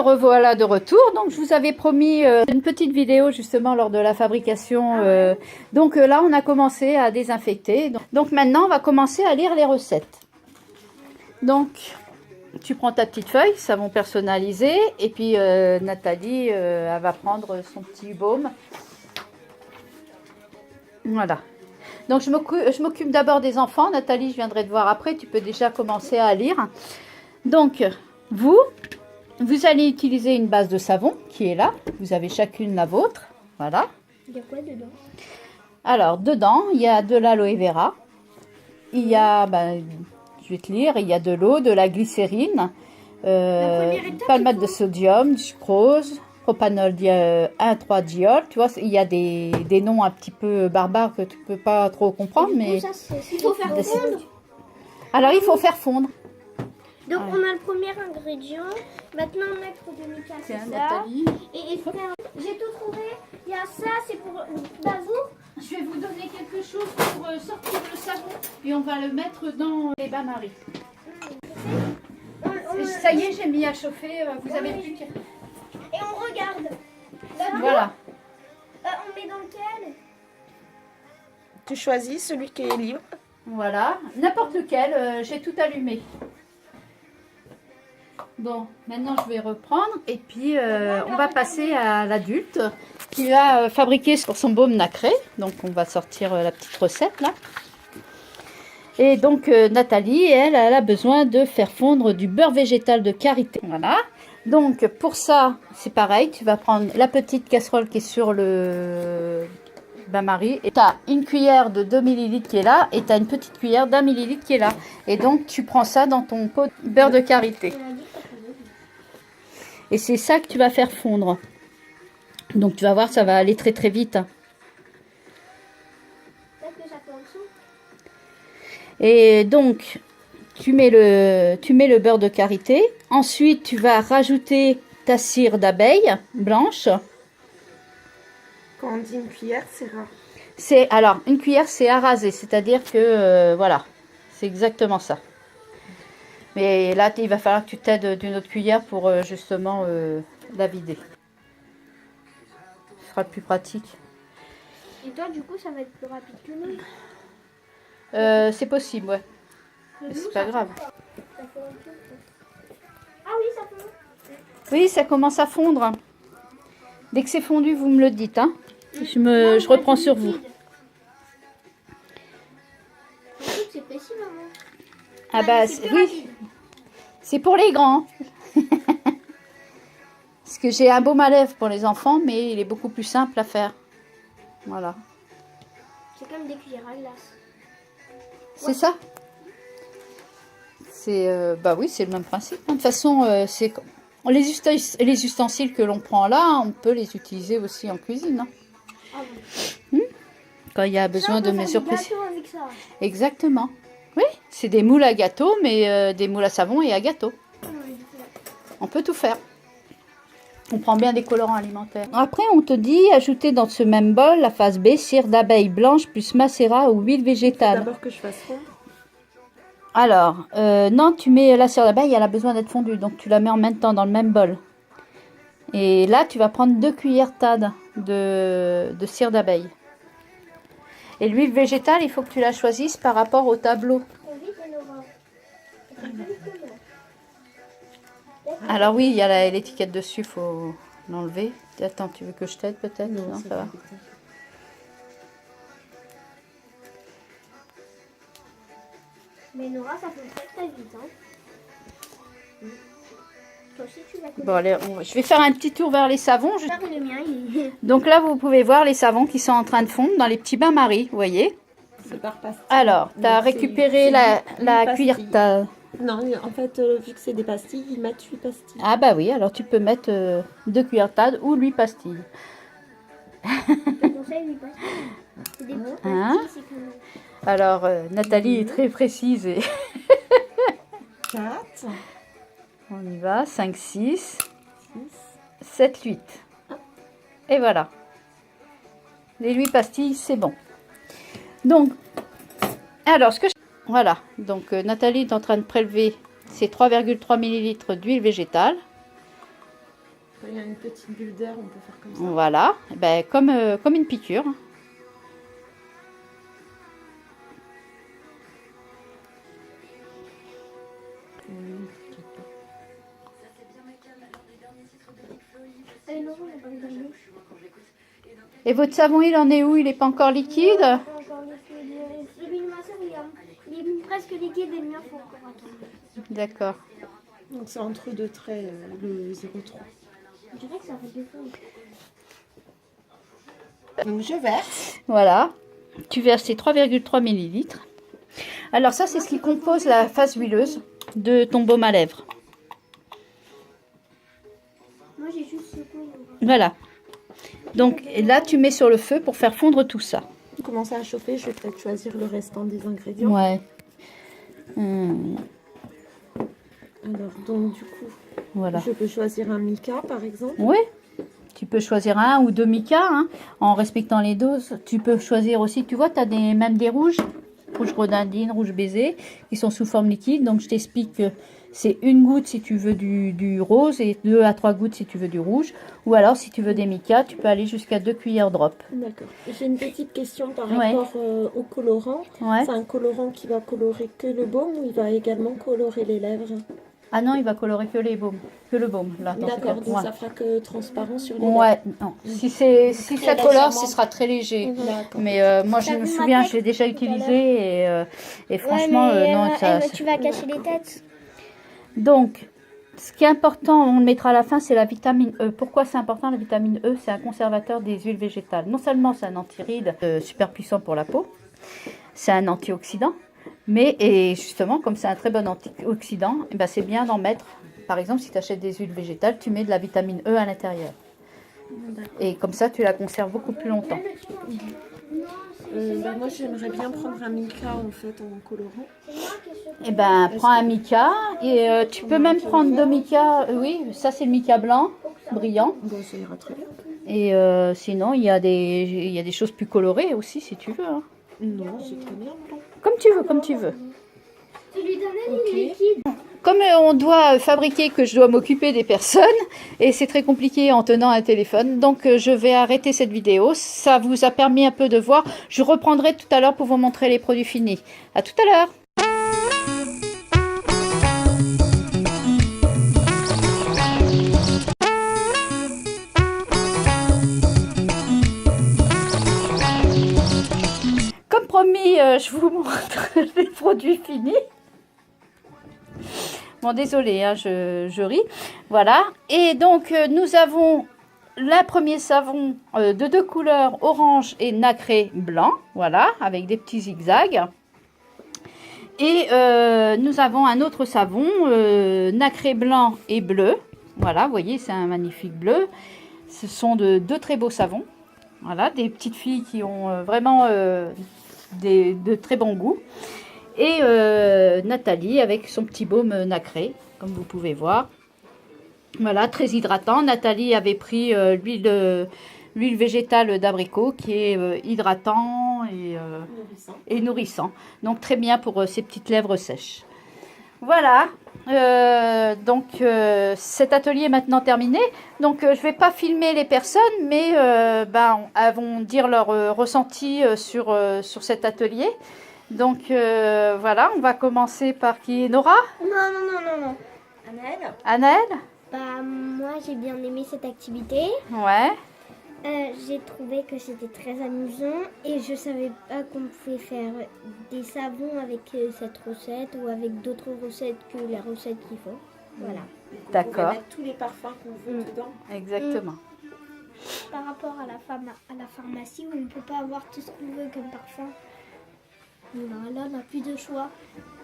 revoilà de retour. Donc je vous avais promis une petite vidéo justement lors de la fabrication. Donc là on a commencé à désinfecter. Donc maintenant on va commencer à lire les recettes. Donc tu prends ta petite feuille, savon personnalisé, et puis Nathalie elle va prendre son petit baume. Voilà. Donc je m'occupe d'abord des enfants. Nathalie, je viendrai te voir après. Tu peux déjà commencer à lire. Donc vous allez utiliser une base de savon qui est là. Vous avez chacune la vôtre. Voilà. Il y a quoi dedans? Alors dedans, il y a de l'aloe vera. Il y a, je vais te lire, il y a de l'eau, de la glycérine, palmate de sodium, du sucrose, propanol 1,3-diol. Tu vois, il y a des noms un petit peu barbares que tu peux pas trop comprendre, mais il faut faire fondre. Alors il faut faire fondre. Donc on a le premier ingrédient. Maintenant mettre de Mika, c'est ça. Nathalie. Et j'ai tout trouvé. Il y a ça, c'est pour vous. Je vais vous donner quelque chose pour sortir le savon et on va le mettre dans les bains-maries. Ça y est, j'ai mis à chauffer. Vous avez plus qu'à... Et on regarde. Voilà. On met dans lequel? Tu choisis celui qui est libre. Voilà, n'importe lequel. J'ai tout allumé. Bon, maintenant je vais reprendre et puis on va passer à l'adulte qui va fabriquer pour son baume nacré. Donc on va sortir la petite recette là. Et donc Nathalie, elle a besoin de faire fondre du beurre végétal de karité. Voilà. Donc pour ça, c'est pareil, tu vas prendre la petite casserole qui est sur le bain-marie. Et tu as une cuillère de 2 ml qui est là et tu as une petite cuillère d'1 ml qui est là. Et donc tu prends ça dans ton pot de beurre de karité. Et c'est ça que tu vas faire fondre. Donc tu vas voir, ça va aller très très vite. Et donc tu mets le beurre de karité. Ensuite tu vas rajouter ta cire d'abeille blanche. Quand on dit une cuillère, c'est rare. Alors une cuillère c'est à raser, c'est-à-dire que voilà, c'est exactement ça. Mais là, il va falloir que tu t'aides d'une autre cuillère pour justement la vider. Ce sera le plus pratique. Et toi, du coup, ça va être plus rapide que nous. C'est possible, ouais. Mais c'est pas grave. Ah oui, ça peut. Oui, ça commence à fondre. Dès que c'est fondu, vous me le dites. Hein. Je reprends sur vous. C'est précis, maman. Ah bah oui. C'est pour les grands. Parce que j'ai un baume à lèvres pour les enfants, mais il est beaucoup plus simple à faire. Voilà. C'est comme des cuillères à glace. C'est ça. C'est bah oui, c'est le même principe. De toute façon, c'est les ustensiles que l'on prend là, on peut les utiliser aussi en cuisine. Hein. Ah bon. Quand il y a besoin de mesures précises. Ça. Exactement. Oui, c'est des moules à gâteau, mais des moules à savon et à gâteau. On peut tout faire. On prend bien des colorants alimentaires. Après, on te dit ajouter dans ce même bol la phase B, cire d'abeille blanche plus macérat ou huile végétale. D'abord que je fasse fondre. Alors, non, tu mets la cire d'abeille, elle a besoin d'être fondue, donc tu la mets en même temps dans le même bol. Et là, tu vas prendre 2 cuillères tades de cire d'abeille. Et l'huile végétale, il faut que tu la choisisses par rapport au tableau. Alors oui, il y a l'étiquette dessus, il faut l'enlever. Attends, tu veux que je t'aide peut-être? Non, ça va. Mais Nora, ça peut très très vite. Hein. Toi aussi, tu vas connaître. Bon, allez, je vais faire un petit tour vers les savons. Le mien, il... Donc là, vous pouvez voir les savons qui sont en train de fondre dans les petits bains-maries, vous voyez. C'est par pastille. Alors, tu as récupéré la cuillère. Non, en fait, vu que c'est des pastilles, ils mettent 8 pastilles. Ah bah oui, alors tu peux mettre 2 cuillères tades ou 8 pastilles. Je te conseille 8 pastilles. C'est des petites Hein? pastilles, c'est comme... Alors, Nathalie est très précise. Et 4. on y va, 5, 6, 7, 8. Et voilà. Les 8 pastilles, c'est bon. Donc, alors, voilà. Donc, Nathalie est en train de prélever ses 3,3 ml d'huile végétale. Quand il y a une petite bulle d'air, on peut faire comme ça. Voilà, ben, comme une piqûre. Allez, non, on n'a pas eu de douche. Et votre savon, il en est où? Il n'est pas encore liquide? Pas encore liquide. Celui de ma soeur, il est presque liquide et le mien, faut encore attendre. D'accord. Donc c'est entre deux traits, le 0,3. Je dirais que ça fait deux fois. Donc je verse. Voilà. Tu verses tes 3,3 millilitres. Alors ça, c'est ce qui compose la face huileuse de ton baume à lèvres. Moi, j'ai juste secoué. Voilà. Donc là, tu mets sur le feu pour faire fondre tout ça. Commencer à chauffer, je vais peut-être choisir le restant des ingrédients. Ouais. Alors donc du coup, Voilà. je peux choisir un mica par exemple. Oui. Tu peux choisir un ou deux micas hein, en respectant les doses. Tu peux choisir aussi, tu vois, tu as même des rouges. Rouge grenadine, rouge baiser, qui sont sous forme liquide. Donc je t'explique que c'est une goutte si tu veux du rose et 2 à 3 gouttes si tu veux du rouge. Ou alors si tu veux des micas, tu peux aller jusqu'à 2 cuillères drop. D'accord. J'ai une petite question par Ouais. rapport au colorant. Ouais. C'est un colorant qui va colorer que le baume ou il va également colorer les lèvres? Ah non, il va colorer que les baumes. Que le baume, là. dans ce D'accord, cas. donc Ouais. ça fera que transparent sur les lèvres. Ouais, non. Si ça colore, ce sera très léger. D'accord. Mais moi, je T'as me vu ma souviens, tête je l'ai déjà tout à utilisé et franchement, non, ça. tu vas cacher les têtes. Donc, ce qui est important, on le mettra à la fin, c'est la vitamine E. Pourquoi c'est important la vitamine E? C'est un conservateur des huiles végétales. Non seulement c'est un antiride super puissant pour la peau, c'est un antioxydant, mais et justement, comme c'est un très bon antioxydant, eh ben, c'est bien d'en mettre. Par exemple, si tu achètes des huiles végétales, tu mets de la vitamine E à l'intérieur. Et comme ça, tu la conserves beaucoup plus longtemps. Moi j'aimerais bien prendre un mica en fait en colorant. Eh ben, prends un mica et tu peux même prendre 2 micas. Oui, ça c'est le mica blanc, brillant. Bon, ça ira très bien. Et sinon, il y a des choses plus colorées aussi, si tu veux. Hein. Non, c'est très bien. Blanc. Comme tu veux, comme tu veux. Tu lui donnais Ok. les liquides. Comme on doit fabriquer, que je dois m'occuper des personnes, et c'est très compliqué en tenant un téléphone, donc je vais arrêter cette vidéo. Ça vous a permis un peu de voir. Je reprendrai tout à l'heure pour vous montrer les produits finis. À tout à l'heure. Comme promis, je vous montre les produits finis. Bon, désolé, hein, je ris. Voilà. Et donc, nous avons le premier savon de 2 couleurs, orange et nacré blanc. Voilà, avec des petits zigzags. Et nous avons un autre savon, nacré blanc et bleu. Voilà, vous voyez, c'est un magnifique bleu. Ce sont de 2 très beaux savons. Voilà, des petites filles qui ont vraiment de très bon goût. Et Nathalie avec son petit baume nacré, comme vous pouvez voir. Voilà, très hydratant. Nathalie avait pris l'huile végétale d'abricot qui est hydratant et nourrissant. Donc très bien pour ces petites lèvres sèches. Voilà, donc cet atelier est maintenant terminé. Donc je ne vais pas filmer les personnes, mais elles vont dire leur ressenti sur cet atelier. Donc voilà, on va commencer par qui? Nora? Non. Anaëlle? Anaëlle? Bah, moi, j'ai bien aimé cette activité. Ouais. J'ai trouvé que c'était très amusant et je savais pas qu'on pouvait faire des savons avec cette recette ou avec d'autres recettes que la recette qu'il faut. Voilà. On D'accord. va mettre tous les parfums qu'on veut dedans. Exactement. Par rapport à la pharmacie où on ne peut pas avoir tout ce qu'on veut comme parfum. Là, on n'a plus de choix.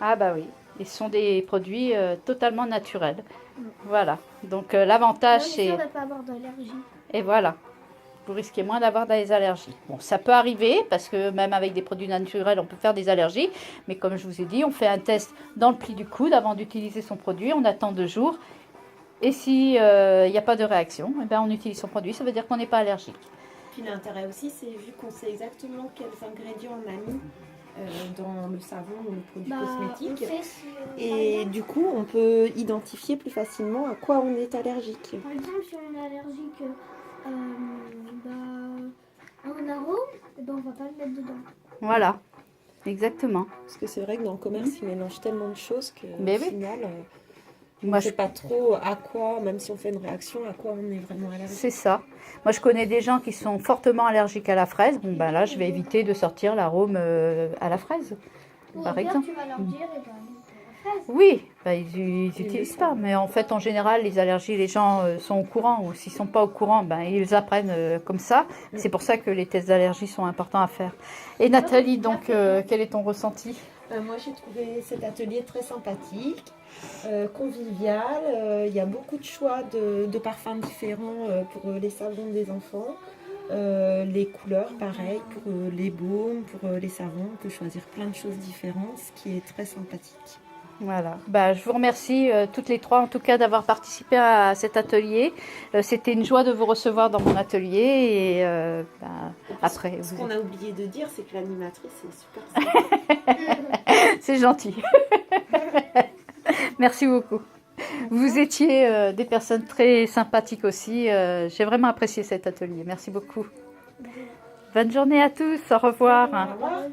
Ah bah oui, ils sont des produits totalement naturels. Voilà, donc l'avantage On est c'est... sûr de ne pas avoir d'allergie. Et voilà, vous risquez moins d'avoir des allergies. Bon, ça peut arriver, parce que même avec des produits naturels, on peut faire des allergies. Mais comme je vous ai dit, on fait un test dans le pli du coude avant d'utiliser son produit. On attend 2 jours. Et si il n'y a pas de réaction, eh ben, on utilise son produit. Ça veut dire qu'on n'est pas allergique. Puis l'intérêt aussi, c'est vu qu'on sait exactement quels ingrédients on a mis, dans le savon ou le produit On cosmétique. fait si, Et du coup, on peut identifier plus facilement à quoi on est allergique. par exemple, si on est allergique à un arôme, eh ben, on va pas le mettre dedans. Voilà, exactement. Parce que c'est vrai que dans le commerce, ils mélangent tellement de choses qu'au Mais oui. final, on Moi, ne sait pas trop à quoi, même si on fait une réaction, à quoi on est vraiment allergique. c'est ça. Moi, je connais des gens qui sont fortement allergiques à la fraise. Bon, ben là, je vais éviter de sortir l'arôme à la fraise, Ou par bien exemple. tu vas leur dire, et ben, la fraise. Oui, ben, ils n'utilisent pas. Mais en fait, en général, les allergies, les gens sont au courant. Ou s'ils ne sont pas au courant, ben, ils apprennent comme ça. C'est pour ça que les tests d'allergie sont importants à faire. Et Nathalie, donc, quel est ton ressenti? Moi, j'ai trouvé cet atelier très sympathique, convivial. Il y a beaucoup de choix de parfums différents pour les savons des enfants. Les couleurs, pareil, pour les baumes, pour les savons. On peut choisir plein de choses différentes, ce qui est très sympathique. Voilà. Bah, je vous remercie toutes les trois, en tout cas, d'avoir participé à cet atelier. C'était une joie de vous recevoir dans mon atelier. Et après, Ce qu'on a oublié de dire, c'est que l'animatrice est super sympa. c'est gentil. Merci beaucoup. Vous étiez des personnes très sympathiques aussi. J'ai vraiment apprécié cet atelier. Merci beaucoup. Bonne journée à tous. Au revoir. Au revoir.